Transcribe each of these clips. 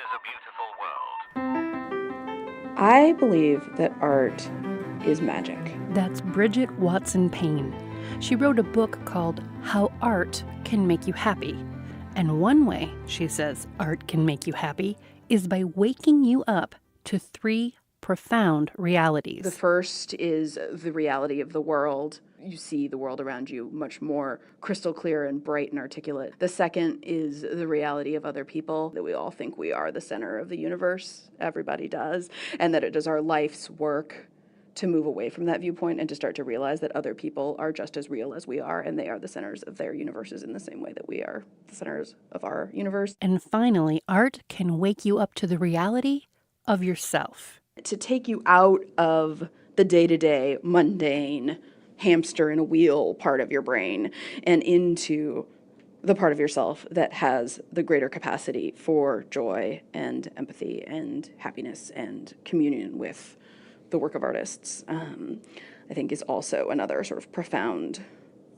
is a beautiful world. I believe that art is magic. That's Bridget Watson Payne. She wrote a book called How Art Can Make You Happy. And one way, she says, art can make you happy is by waking you up to 3 profound realities. The first is the reality of the world. You see the world around you much more crystal clear and bright and articulate. The second is the reality of other people, that we all think we are the center of the universe. Everybody does. And that it is our life's work to move away from that viewpoint and to start to realize that other people are just as real as we are, and they are the centers of their universes in the same way that we are the centers of our universe. And finally, art can wake you up to the reality of yourself. To take you out of the day-to-day, mundane, hamster in a wheel part of your brain and into the part of yourself that has the greater capacity for joy and empathy and happiness and communion with the work of artists, I think is also another sort of profound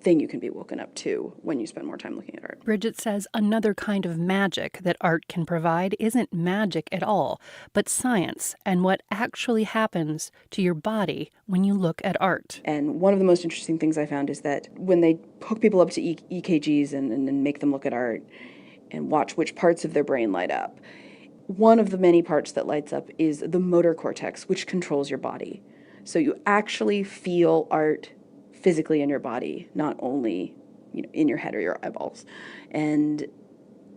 thing you can be woken up to when you spend more time looking at art. Bridget says another kind of magic that art can provide isn't magic at all, but science and what actually happens to your body when you look at art. And one of the most interesting things I found is that when they hook people up to EKGs and make them look at art and watch which parts of their brain light up, one of the many parts that lights up is the motor cortex, which controls your body. So you actually feel art physically in your body, not only in your head or your eyeballs. And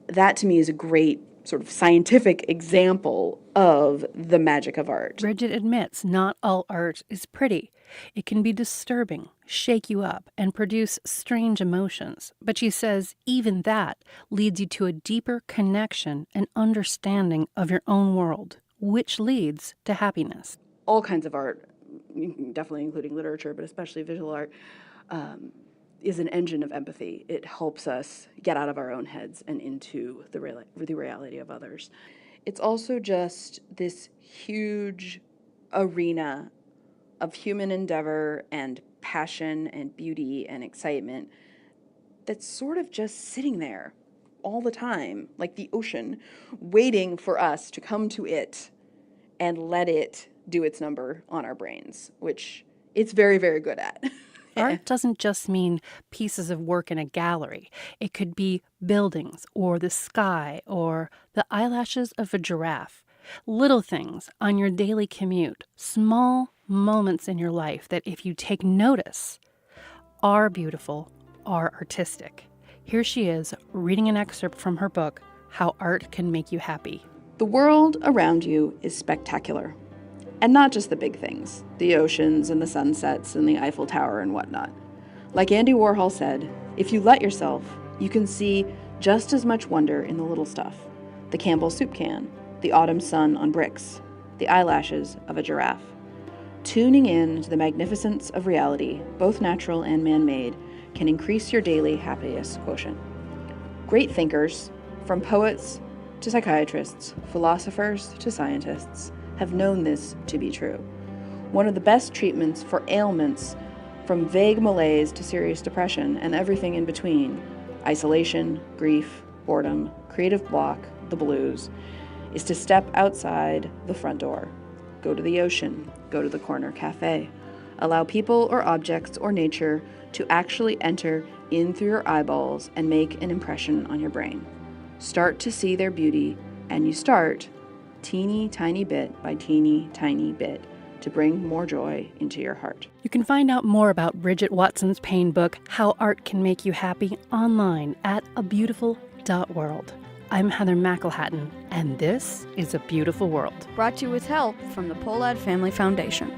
that to me is a great sort of scientific example of the magic of art. Bridget admits not all art is pretty. It can be disturbing, shake you up, and produce strange emotions. But she says even that leads you to a deeper connection and understanding of your own world, which leads to happiness. All kinds of art, definitely including literature, but especially visual art, is an engine of empathy. It helps us get out of our own heads and into the reality of others. It's also just this huge arena of human endeavor and passion and beauty and excitement that's sort of just sitting there all the time, like the ocean, waiting for us to come to it and let it do its number on our brains, which it's very, very good at. Art doesn't just mean pieces of work in a gallery. It could be buildings or the sky or the eyelashes of a giraffe. Little things on your daily commute, small moments in your life that if you take notice are beautiful, are artistic. Here she is reading an excerpt from her book, How Art Can Make You Happy. The world around you is spectacular. And not just the big things, the oceans and the sunsets and the Eiffel Tower and whatnot. Like Andy Warhol said, if you let yourself, you can see just as much wonder in the little stuff. The Campbell soup can, the autumn sun on bricks, the eyelashes of a giraffe. Tuning in to the magnificence of reality, both natural and man-made, can increase your daily happiness quotient. Great thinkers, from poets to psychiatrists, philosophers to scientists, have known this to be true. One of the best treatments for ailments from vague malaise to serious depression and everything in between, isolation, grief, boredom, creative block, the blues, is to step outside the front door. Go to the ocean, go to the corner cafe. Allow people or objects or nature to actually enter in through your eyeballs and make an impression on your brain. Start to see their beauty, and you start teeny tiny bit by teeny tiny bit to bring more joy into your heart. You can find out more about Bridget Watson's Payne book, How Art Can Make You Happy, online at abeautiful.world. I'm Heather McElhatton, and this is A Beautiful World. Brought to you with help from the Pohlad Family Foundation.